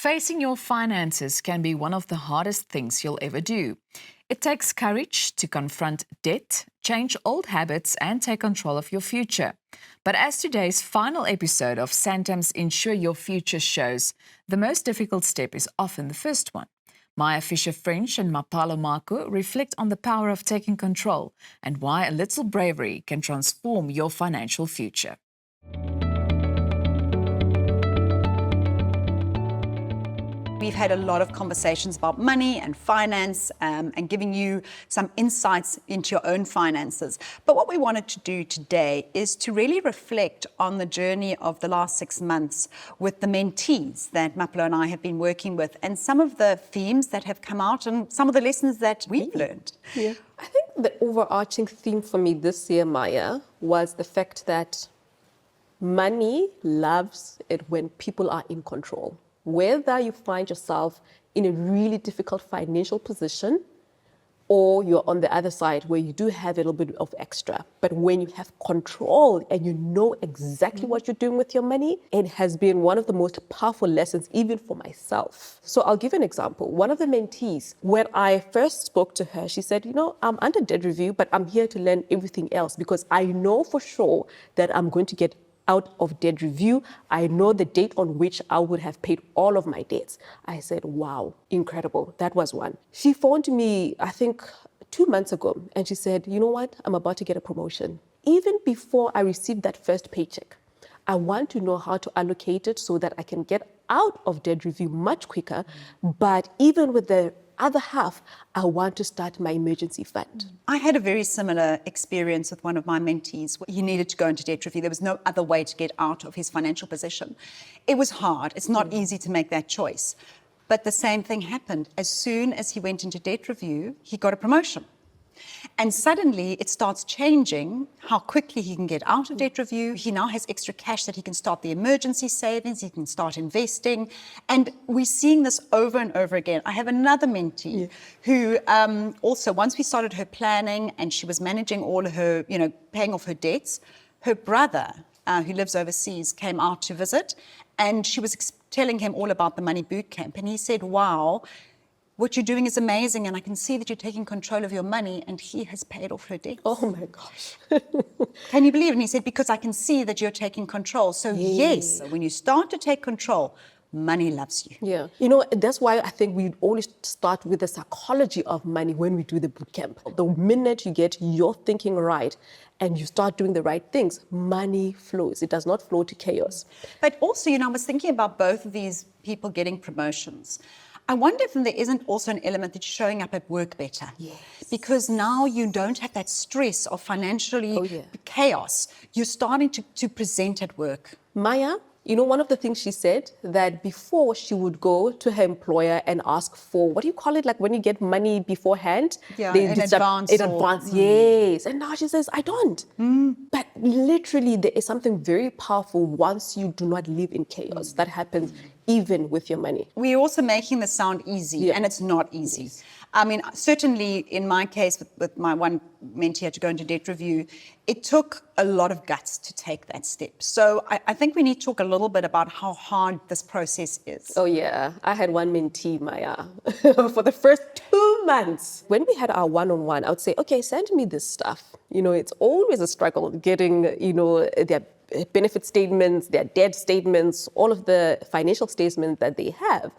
Facing your finances can be one of the hardest things you'll ever do. It takes courage to confront debt, change old habits, and take control of your future. But as today's final episode of Santam's Ensure Your Future shows, the most difficult step is often the first one. Maya Fisher-French and Mapalo Marco reflect on the power of taking control and why a little bravery can transform your financial future. We've had a lot of conversations about money and finance and giving you some insights into your own finances. But what we wanted to do today is to really reflect on the journey of the last 6 months with the mentees that Mapalo and I have been working with, and some of the themes that have come out and some of the lessons that we've learned. Yeah. I think the overarching theme for me this year, Maya, was the fact that money loves it when people are in control. Whether you find yourself in a really difficult financial position or you're on the other side where you do have a little bit of extra, but when you have control and you know exactly what you're doing with your money, it has been one of the most powerful lessons even for myself. So I'll give an example. One of the mentees, when I first spoke to her, she said, I'm under debt review, but I'm here to learn everything else because I know for sure that I'm going to get out of debt review. I know the date on which I would have paid all of my debts. I said, wow, incredible. That was one. She phoned me, I think 2 months ago, and she said, you know what? I'm about to get a promotion. Even before I received that first paycheck, I want to know how to allocate it so that I can get out of debt review much quicker. But even with the other half, I want to start my emergency fund. I had a very similar experience with one of my mentees. He needed to go into debt review. There was no other way to get out of his financial position. It was hard. It's not easy to make that choice. But the same thing happened. As soon as he went into debt review, he got a promotion. And suddenly it starts changing how quickly he can get out of debt review. He now has extra cash that he can start the emergency savings, he can start investing. And we're seeing this over and over again. I have another mentee who also, once we started her planning and she was managing all of her, paying off her debts, her brother, who lives overseas, came out to visit, and she was telling him all about the Money Boot Camp. And he said, wow, what you're doing is amazing, and I can see that you're taking control of your money, and he has paid off her debts. Oh my gosh. Can you believe it? And he said, because I can see that you're taking control. So yes, when you start to take control, money loves you. Yeah. That's why I think we always start with the psychology of money when we do the boot camp. The minute you get your thinking right and you start doing the right things, money flows. It does not flow to chaos. But also, I was thinking about both of these people getting promotions. I wonder if there isn't also an element that you're showing up at work better. Yes. Because now you don't have that stress of financially chaos. You're starting to present at work. Maya, one of the things she said, that before she would go to her employer and ask for, what do you call it, like when you get money beforehand? Yeah, in advance. In advance, yes. And now she says, I don't. But literally, there is something very powerful once you do not live in chaos. That happens even with your money. We're also making this sound easy, and it's not easy. I mean, certainly in my case, with my one mentee had to go into debt review, it took a lot of guts to take that step. So I think we need to talk a little bit about how hard this process is. Oh yeah, I had one mentee, Maya, for the first 2 months. When we had our one-on-one, I would say, okay, send me this stuff. It's always a struggle getting, their benefit statements, their debt statements, all of the financial statements that they have.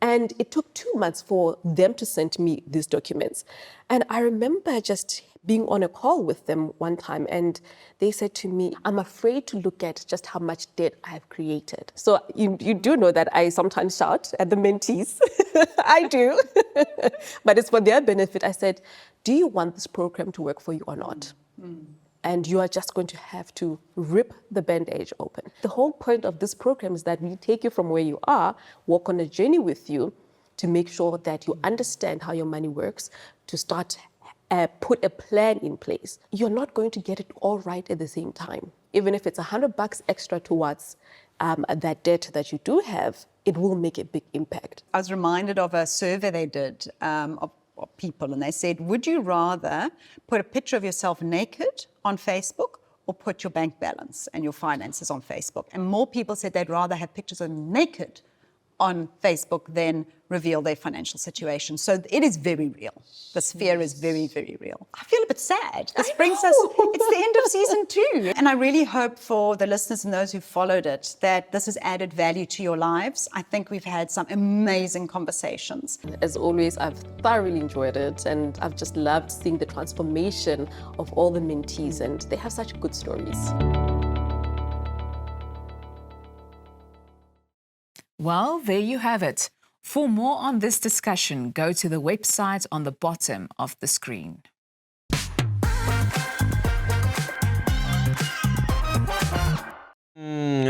And it took 2 months for them to send me these documents. And I remember just being on a call with them one time, and they said to me, I'm afraid to look at just how much debt I have created. So you do know that I sometimes shout at the mentees. I do. But it's for their benefit. I said, do you want this program to work for you or not? And you are just going to have to rip the bandage open. The whole point of this program is that we take you from where you are, walk on a journey with you to make sure that you understand how your money works, to start put a plan in place. You're not going to get it all right at the same time. Even if it's $100 extra towards that debt that you do have, it will make a big impact. I was reminded of a survey they did of people, and they said, would you rather put a picture of yourself naked on Facebook or put your bank balance and your finances on Facebook? And more people said they'd rather have pictures of naked on Facebook then reveal their financial situation. So it is very real. This fear is very, very real. I feel a bit sad. This brings us, it's the end of season 2. And I really hope for the listeners and those who followed it that this has added value to your lives. I think we've had some amazing conversations. As always, I've thoroughly enjoyed it, and I've just loved seeing the transformation of all the mentees, and they have such good stories. Well, there you have it. For more on this discussion, go to the website on the bottom of the screen.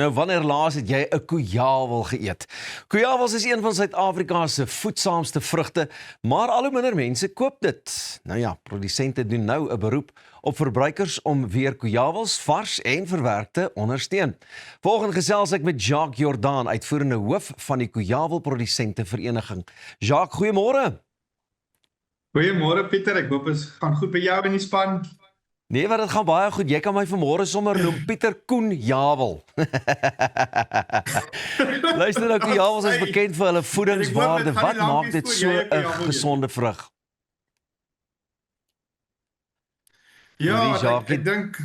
Wanneer laas het jy 'n koejawel geëet? Koejawels is een van Suid-Afrika se voedsaamste vrugte, maar al hoe minder mense koop dit. Nou ja, produsente doen nou 'n beroep op verbruikers om weer koejawels vars en verwerk te ondersteun. Volgende gesels ek met Jacques Jordan, uitvoerende hoof van die Koejawelprodusente Vereniging. Jacques, goeiemôre. Goeiemôre Pieter, ek hoop dit gaan goed by jou in die span. Nee, wat dit gaan baie goed. Jy kan my vanmôre sommer noem Pieter Koen Jawel. Luister nou, koejawels is bekend vir hulle voedingswaarde. Wat maak dit so 'n gesonde vrug? Ja, Jacques, ek dink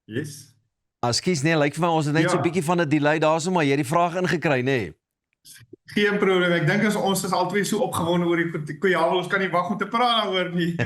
yes. Ekskuus nee, lyk vir my ons het net so 'n bietjie van 'n delay daarso, maar jy het die vraag ingekry, nê? Geen probleem. Ek dink ons is albei so opgewonde oor die koejawel, ons kan nie wag om te praat daaroor nie.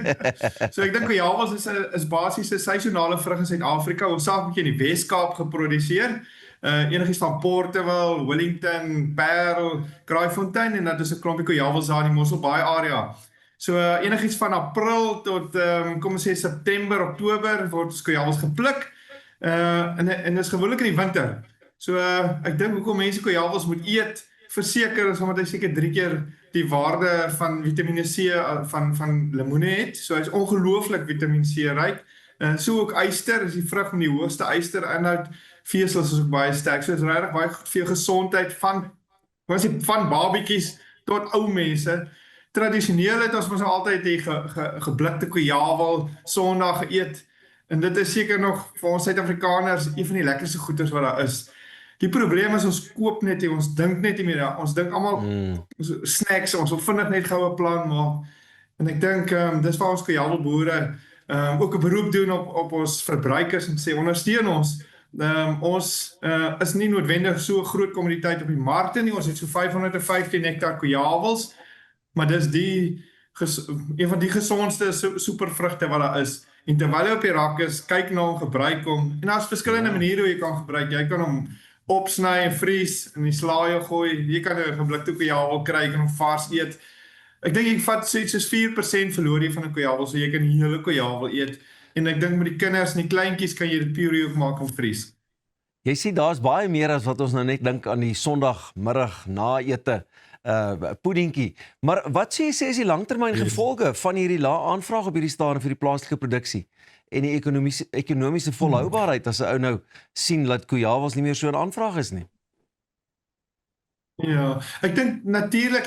So ek dink koejawels is basies 'n seisonale vrug in Suid-Afrika, hoofsaaklik in die Wes-Kaap geproduseer. Enigiets van Porterville, Wellington, Parel, Kraaifontein en dat is 'n klompie koejawels daar in die Mosselbaai area. So enigiets van April tot kom ons sê September, Oktober word koejawels gepluk. En dis gewoonlik in die winter. So ek dink hoekom mense koejawels moet eet, verseker is omdat hy seker 3 keer die waarde van Vitamine C van lemoene het. So hy's ongelooflik Vitamine C ryk. So ook yster, is die vrug met die hoogste ysterinhoud. Vesels is ook baie sterk. So is regtig baie goed vir jou gesondheid van babietjies tot ou mense. Tradisioneel het ons altyd die geblikte koejawel Sondag geëet. En dit is seker nog vir ons Suid-Afrikaners een van die lekkerste goeders wat daar is. Die probleem is ons koop net nie, ons dink net nie meer. Ons dink almal snacks, ons wil vinnig net gou 'n plan maak. En ek dink dis waar ons koejawelboere ook 'n beroep doen op ons verbruikers en sê ondersteun ons. Ons is nie noodwendig so 'n groot kommoditeit op die markte nie. Ons het so 515 hektar koejawels, maar dis een van die gesondste supervrugte wat daar is. En terwyl jy op die rak is, kyk na hom, gebruik hom. En daar's verskillende maniere hoe jy kan gebruik. Jy kan hom opsny en vries in die slaaië gooi. Jy kan 'n geblikte koejawel kry en hom vars eet. Ek dink jy vat soos 4% verloor jy van 'n koejawel, so jy kan 'n hele koejawel eet. En ek dink met die kinders en die kleintjies kan jy dit puree ook maak en vries. Jy sien daar's baie meer as wat ons nou net dink aan die Sondagmiddag na ete puddingkie. Maar wat sê is die langtermyn gevolge van hierdie lae aanvraag op hierdie stadium vir die plaaslike produksie en die ekonomiese volhoubaarheid as 'n ou nou sien dat koejawels nie meer so 'n aanvraag is nie? Ja, ek dink natuurlik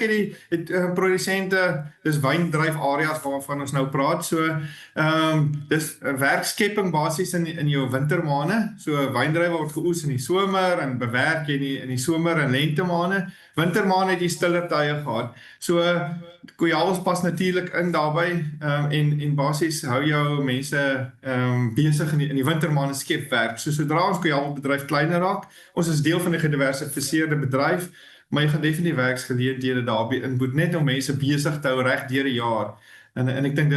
het produsente, dis wyndryf areas waarvan ons nou praat, so dis 'n werkskepping basies in jou wintermaande, so wyndrywe word geoes in die somer en bewerk jy in die somer en lentemaande. Wintermaande het jy stiller tye gehad. So koejawels pas natuurlik in daarbey en basies hou jou mense besig in die wintermaande skep werk. So sodra ons koejawelbedryf kleiner raak, ons is deel van 'n gediversifiseerde bedryf, maar jy gaan definitief werksgeleenthede daarby inboet net om mense besig te hou reg deur die jaar. En ek dink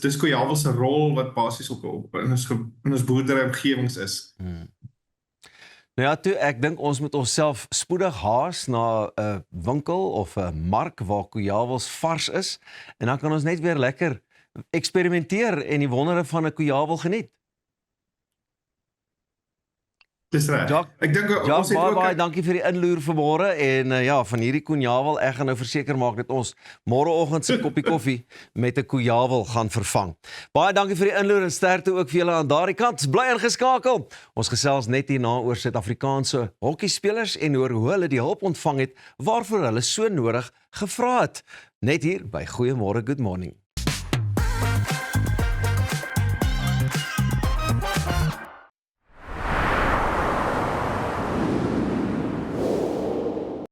dis koejawel se rol wat basies op in ons boerderyomgewings is. Nou ja, ek dink ons moet onsself spoedig haas na 'n winkel of 'n mark waar koejawels vars is en dan kan ons net weer lekker eksperimenteer en die wondere van 'n koejawel geniet. Dis reg. Ek dink ons het baie dankie vir die inloer vanmôre en ja, van hierdie koejawel, ek gaan nou verseker maak dat ons môreoggend se koppie koffie met 'n koejawel gaan vervang. Baie dankie vir die inloer en sterkte ook vir julle aan daardie kant. Bly ingeskakel. Ons gesels net hierna oor Suid-Afrikaanse hokkiespelers en oor hoe hulle die hulp ontvang het waarvoor hulle so nodig gevra het. Net hier by Goeiemôre, Good Morning.